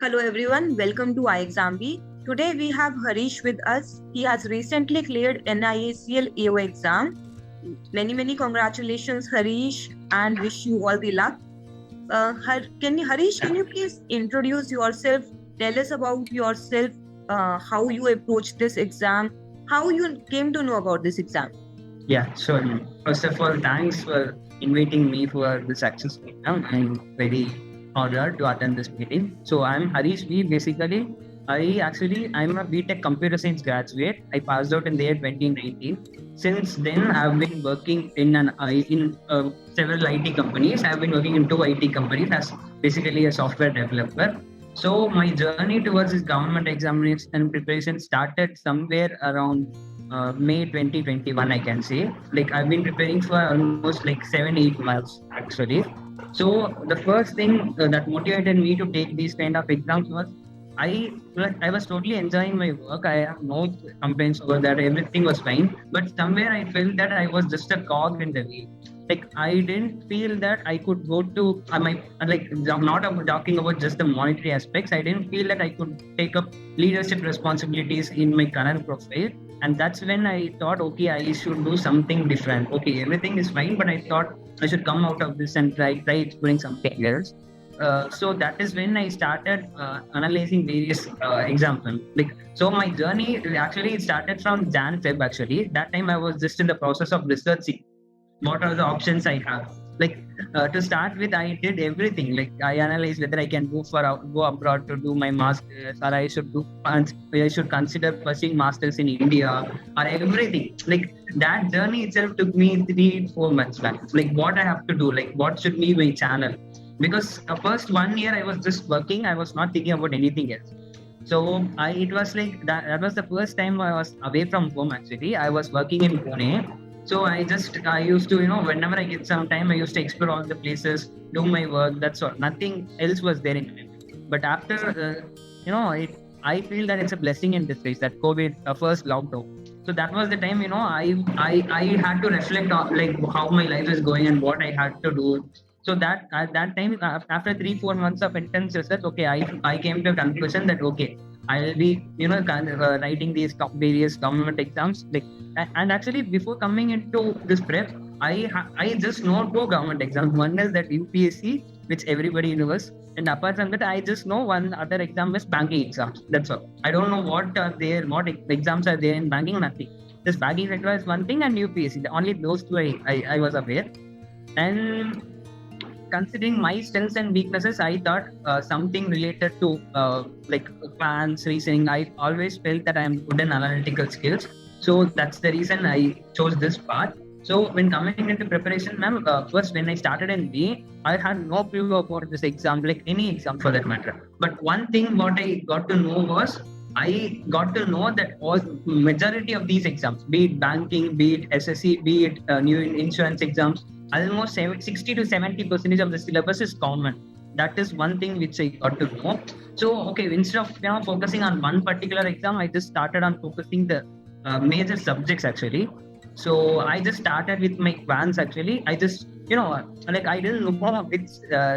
Hello everyone, welcome to iExamB. Today we have Harish with us. He has recently cleared NIACL AO exam. Many congratulations, Harish, and wish you all the luck. Harish, can you please introduce yourself? Tell us about yourself, how you approached this exam, how you came to know about this exam. Yeah, sure. First of all, thanks for inviting me for this access program. I'm very honored to attend this meeting. So I'm Harish V. Basically, I'm a BTech computer science graduate. I passed out in the year 2019. Since then, I've been working in several IT companies. I've been working in two IT companies as basically a software developer. So my journey towards this government examination preparation started somewhere around May 2021, I can say. Like I've been preparing for almost like 7-8 months actually. So the first thing that motivated me to take these kind of exams was I was totally enjoying my work. I have no complaints over that. Everything was fine. But somewhere I felt that I was just a cog in the wheel. Like I didn't feel that I could go to my like not about talking about just the monetary aspects. I didn't feel that I could take up leadership responsibilities in my current profile, and that's when I thought, okay, I should do something different. Okay, everything is fine, but I thought I should come out of this and try exploring something else. So that is when I started analyzing various examples. Like so, my journey actually started from Jan Feb. Actually, that time I was just in the process of researching what are the options I have. Like to start with, I did everything. Like I analyzed whether I can go abroad to do my masters, or I should consider pursuing masters in India, or everything. Like that journey itself took me 3-4 months back. Like what I have to do, like what should be my channel. Because first 1 year I was just working, I was not thinking about anything else. So it was like that was the first time I was away from home actually. I was working in Pune. So I used to, whenever I get some time, I used to explore all the places, do my work. That's all. Nothing else was there in my mind. But after, I feel that it's a blessing in disguise, that COVID first lockdown. So that was the time, I had to reflect on like how my life is going and what I had to do. So that at that time, after 3-4 months of intense research, okay, I came to a conclusion that okay, I'll be writing these various government exams. Like and actually before coming into this prep, I just know two government exams. One is that UPSC, which everybody knows, and apart from that, I just know one other exam is banking exams. That's all. I don't know what exams are there in banking. Nothing. This banking sector is one thing, and UPSC. Only those two I was aware. And considering my strengths and weaknesses, I thought something related to like plans, reasoning. I always felt that I am good in analytical skills. So that's the reason I chose this path. So when coming into preparation, ma'am, first when I started in May, I had no clue about this exam, like any exam for that matter. But one thing what I got to know was I got to know that all majority of these exams, be it banking, be it SSC, be it new insurance exams, almost 60 to 70% of the syllabus is common. That is one thing which I got to know. So okay, instead of focusing on one particular exam, I just started on focusing the major subjects actually. So I just started with my quants actually. I just like I didn't know which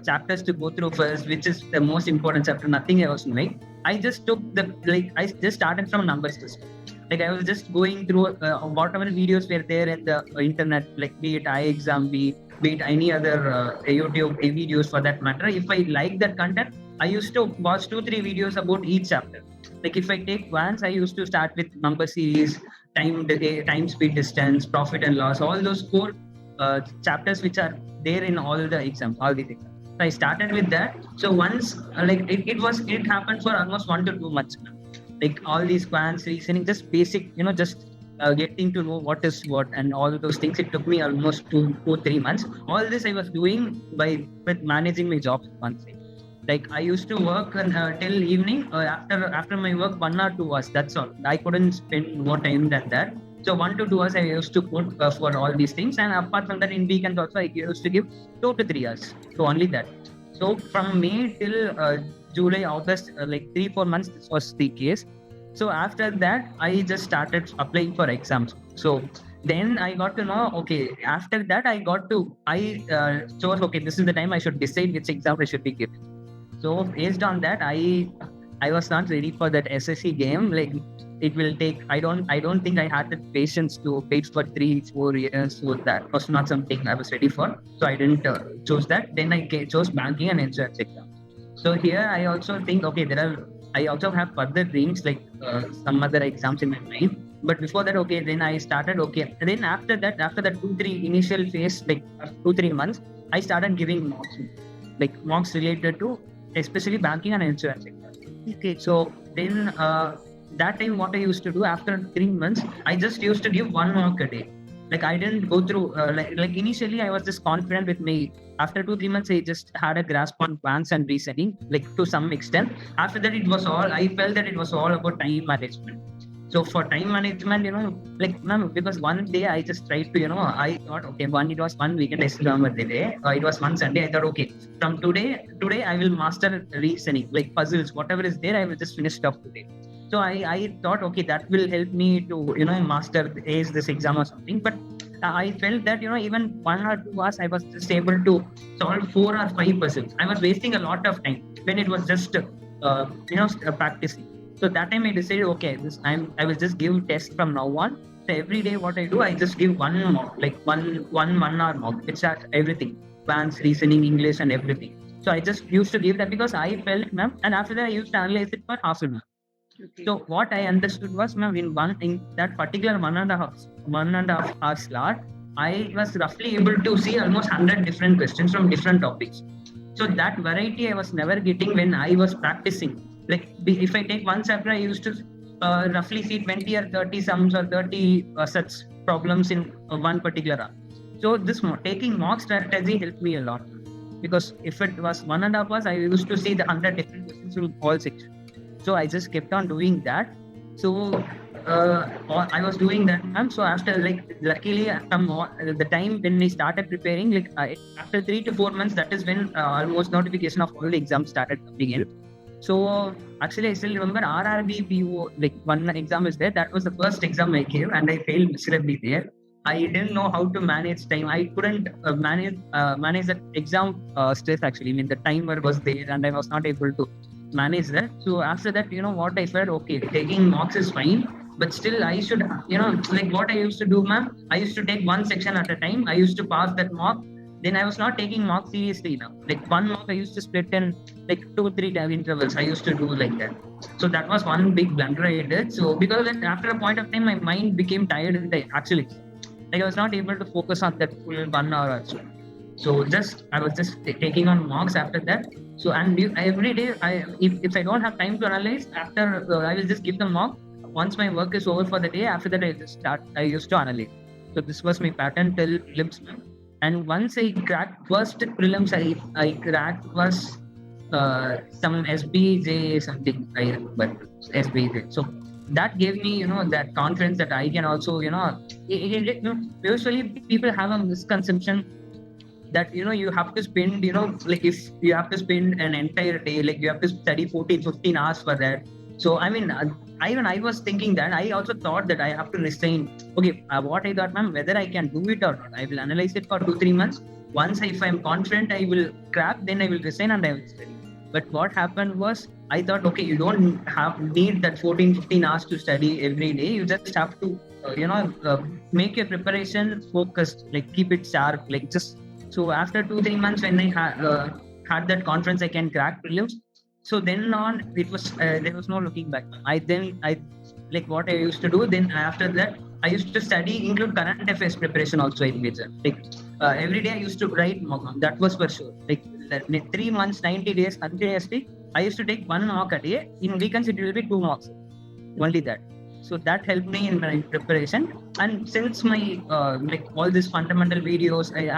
chapters to go through first, which is the most important chapter. Nothing I was knowing. I just took I just started from numbers system. Like I was just going through whatever videos were there in the internet, like be it iExam, be it any other YouTube videos for that matter. If I like that content, I used to watch 2-3 videos about each chapter. Like if I take once, I used to start with number series, time, speed, distance, profit and loss, all those core chapters which are there in all the exams, all these exams. So I started with that. So once it happened for almost 1 to 2 months. Like all these quants, reasoning, just basic, just getting to know what is what and all of those things. It took me almost 2-3 months. All this I was doing with managing my job one thing. Like I used to work till evening. After my work, 1 or 2 hours. That's all. I couldn't spend more time than that. So 1 to 2 hours I used to put for all these things. And apart from that, in weekends also I used to give 2 to 3 hours. So only that. So from May till July, August, like 3-4 months, this was the case. So after that, I just started applying for exams. So then I got to know, okay, after that I chose, okay, this is the time I should decide which exam I should be giving. So based on that, I was not ready for that SSC game. Like it will take. I don't think I had the patience to wait for 3-4 years. So that was not something I was ready for. So I didn't choose that. Then I chose banking and insurance exam. So here I also think, okay, I also have further dreams like some other exams in my mind. But before that, okay, then I started, okay. And then after that 2-3 initial phase, like 2-3 months, I started giving mocks, like mocks related to especially banking and insurance sector. Okay. So then that time what I used to do after 3 months, I just used to give one mock a day. Like I didn't go through like initially I was just confident with me. After 2-3 months, I just had a grasp on banks and reasoning, like to some extent. After that, I felt that it was all about time management. So for time management, like ma'am, because one day I just tried to, I thought, okay, it was one weekend, I still remember the day. It was one Sunday. I thought, okay, from today I will master reasoning, like puzzles, whatever is there, I will just finish it up today. So I thought, okay, that will help me to, master ace this exam or something. But I felt that, even 1 or 2 hours, I was just able to solve 4 or 5 puzzles. I was wasting a lot of time when it was just, practicing. So that time I decided, okay, I will just give tests from now on. So every day, what I do, I just give one mock, like one hour mock. It's at everything, advanced reasoning, English, and everything. So I just used to give that because I felt, ma'am, and after that I used to analyze it for half an hour. Okay. So what I understood was, ma'am, in that particular 1.5 hour slot, I was roughly able to see almost 100 different questions from different topics. So that variety I was never getting when I was practicing. Like if I take one chapter, I used to roughly see 20 or 30 sums or 30 such problems in one particular hour. So this taking mock strategy helped me a lot, because if it was 1.5 hours, I used to see the 100 different questions from all sections. So I just kept on doing that. So I was doing that. And so after, like, luckily, the time when we started preparing, like after 3 to 4 months, that is when almost notification of all the exams started coming in. So actually, I still remember RRB PO, like one exam is there. That was the first exam I gave, and I failed miserably there. I didn't know how to manage time. I couldn't manage that exam stress. Actually, I mean, the timer was there, and I was not able to manage that. So after that, what I felt, okay, taking mocks is fine, but still I should, like what I used to do, ma'am, I used to take one section at a time. I used to pass that mock. Then I was not taking mock seriously now. Like one mock I used to split in like 2-3 time intervals. I used to do like that. So that was one big blunder I did. So because of that, after a point of time, my mind became tired in the actual exam. Like I was not able to focus on that full 1 hour or so. So I was just taking on mocks after that. So every day, if I don't have time to analyze, after I will just give the mock. Once my work is over for the day, after that I used to analyze. So this was my pattern till prelims. And once I cracked first prelims, I cracked was some SBJ something, I remember, SBJ. So that gave me, that confidence that I can also, usually people have a misconception that, you have to spend, like if you have to spend an entire day, like you have to study 14-15 hours for that. So, I mean, I was thinking that. I also thought that I have to restrain. Okay, what I thought, ma'am, whether I can do it or not, I will analyze it for 2-3 months. Once, if I'm confident I will crack, then I will resign and I will study. But what happened was, I thought, okay, you don't need that 14-15 hours to study every day. You just have to, make your preparation focused, like keep it sharp, like just. So after 2-3 months, when I had that confidence, I can crack prelims. So then on, it was there was no looking back. I like what I used to do. Then after that, I used to study, include current affairs preparation also in major. Like every day I used to write mock. That was for sure. Like 3 months, 90 days continuously, I used to take one mock a day. In weekends, it will be 2 mocks. Only that. So that helped me in my preparation. And since my like all these fundamental videos, I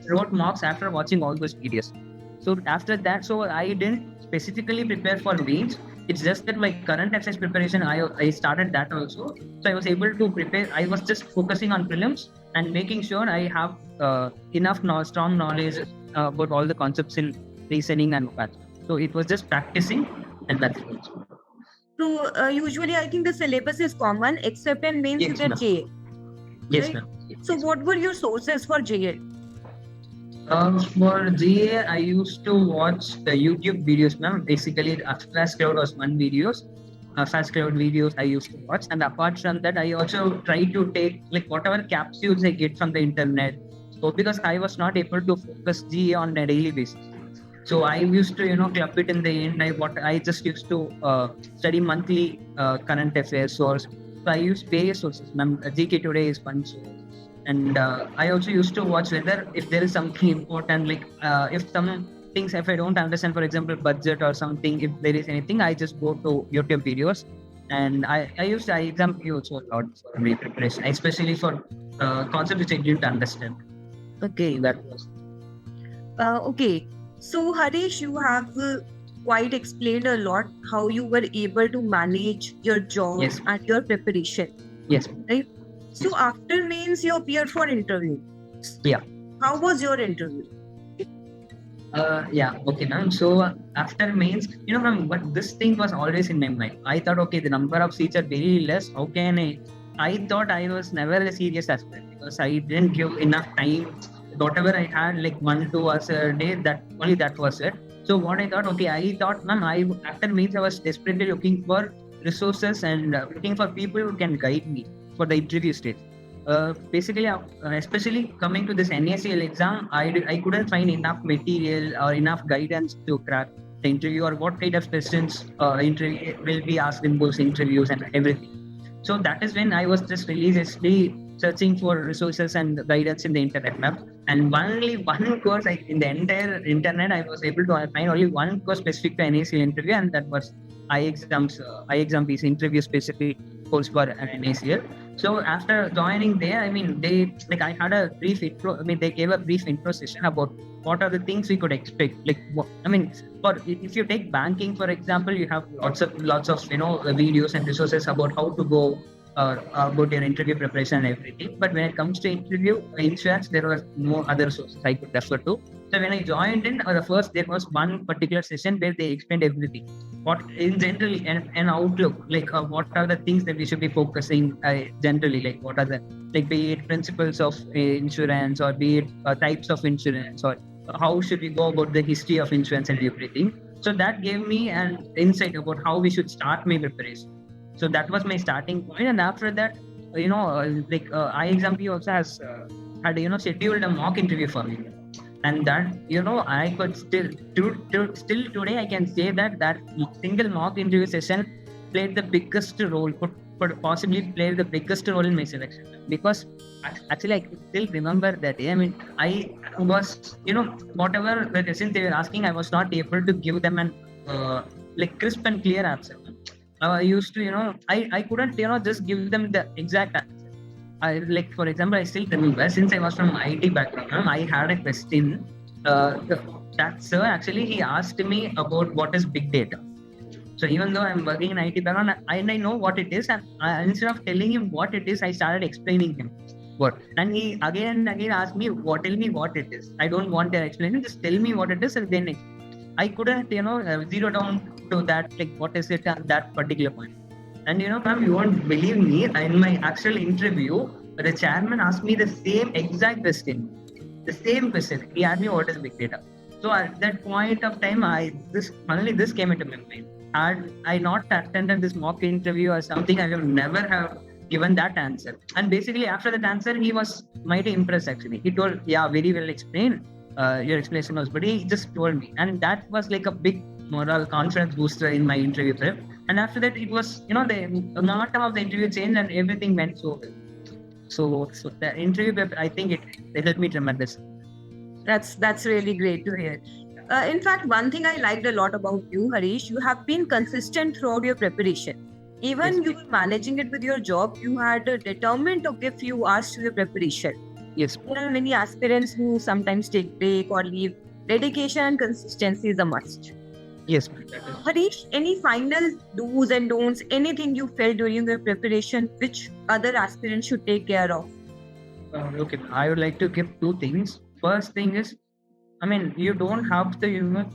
wrote mocks after watching all those videos. So after that, so I didn't specifically prepare for mains. It's just that my current affairs preparation, I started that also. So I was able to prepare. I was just focusing on prelims and making sure I have enough strong knowledge about all the concepts in reasoning and math. So it was just practicing, and that's it. So usually I think the syllabus is common, except in mains you get JA. Yes, right? ma'am. So what were your sources for JA? For GA, I used to watch the YouTube videos, ma'am. Basically, Flash Cloud was one videos. Flash Cloud videos I used to watch, and apart from that, I also try to take like whatever capsules I get from the internet. So because I was not able to focus GA on a daily basis, so I used to club it in the end. I just used to study monthly current affairs source. So I use various sources. Ma'am, GK Today is one source. And I also used to watch whether if there is something important, like if some things, if I don't understand, for example, budget or something, if there is anything, I just go to YouTube videos. And I used I exam also a lot for my preparation, especially for concepts which I didn't understand. Okay. That was Okay. So, Harish, you have quite explained a lot how you were able to manage your job Yes. and your preparation. yes. Right? So, after mains, you appeared for interview. Yeah. How was your interview? Yeah, okay, ma'am. So after mains, ma'am, but this thing was always in my mind. I thought, okay, the number of seats are very less. How can I? I thought I was never a serious aspirant because I didn't give enough time. Whatever I had, like 1-2 hours a day, that was it. So what I thought, okay, I thought, ma'am, after mains I was desperately looking for resources and looking for people who can guide me for the interview stage. Basically, especially coming to this NIACL exam, I couldn't find enough material or enough guidance to crack the interview or what kind of questions interview will be asked in those interviews and everything. So that is when I was just religiously searching for resources and guidance in the internet, map. And only one course in the entire internet, I was able to find only one course specific to NIACL interview, and that was iExam is interview specific course for NIACL. So after joining there, I mean, I had a brief intro. I mean, they gave a brief intro session about what are the things we could expect. Like, for if you take banking, for example, you have lots of videos and resources about how to go about your interview preparation and everything. But when it comes to interview insurance, there was no other sources I could refer to. So when I joined in, there was one particular session where they explained everything. What in general an outlook, like what are the things that we should be focusing generally, like what are the, like, be it principles of insurance or be it types of insurance, or how should we go about the history of insurance and everything. So that gave me an insight about how we should start my preparation. So that was my starting point. And after that, iExam also has had scheduled a mock interview for me. And that I could still today I can say that single mock interview session played the biggest role, could possibly play the biggest role in my selection, because actually I could still remember that day. I mean, I was whatever the questions they were asking, I was not able to give them an crisp and clear answer. I used to I couldn't just give them the exact answer. For example, I still remember, since I was from IT background, I had a question. That sir actually he asked me about what is big data. So even though I'm working in IT background and I know what it is, and instead of telling him what it is, I started explaining him what. And he again and again asked me, tell me what it is. I don't want an explanation. Just tell me what it is, and then I couldn't zero down to that, like what is it at that particular point. And ma'am, you won't believe me. In my actual interview, the chairman asked me the same exact question. The same question. He asked me what is big data. So at that point of time, this came into my mind. Had I not attended this mock interview or something, I would never have given that answer. And basically, after that answer, he was mighty impressed. Actually, he told, "Yeah, very well explained. Your explanation was," but he just told me, and that was like a big moral confidence booster in my interview prep. And after that, it was the momentum of the interview changed and everything went so well. So the interview prep, I think it helped me tremendously. That's really great to hear. In fact, one thing I liked a lot about you, Harish, you have been consistent throughout your preparation. Even Yes. you were managing it with your job, you had determined to give few hours to your preparation. Yes. There are many aspirants who sometimes take break or leave. Dedication and consistency is a must. Yes. Harish, any final do's and don'ts, anything you felt during your preparation, which other aspirants should take care of? Okay. I would like to give two things. First thing is, I mean, you don't have to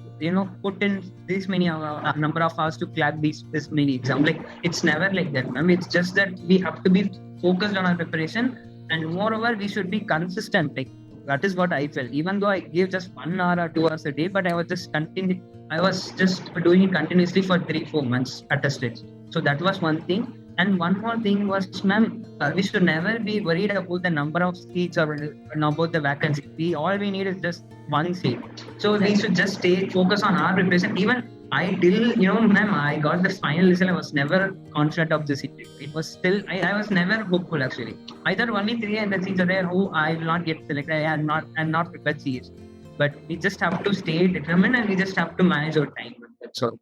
put in this many number of hours to crack this many exams. Like, it's never like that, ma'am. It's just that we have to be focused on our preparation, and moreover, we should be consistent. Like, that is what I felt. Even though I gave just 1 hour or 2 hours a day, but I was just doing it continuously for 3-4 months at a stretch. So that was one thing. And one more thing was, ma'am, we should never be worried about the number of seats or about the vacancy. All we need is just one seat. So we should just stay focused on our preparation. Even I till, ma'am, I got the final result. I was never confident of this. It was still, I was never hopeful actually. I thought only 300 seats are there. Oh, I will not get selected. I'm not prepared seats. But we just have to stay determined and we just have to manage our time. That's all.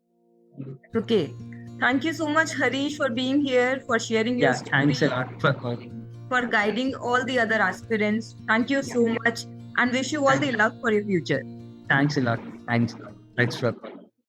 Okay. Thank you so much, Harish, for being here, for sharing your story. Thanks a lot for calling. For guiding all the other aspirants. Thank you so much and wish you all the luck for your future. Thanks a lot. Thanks for calling.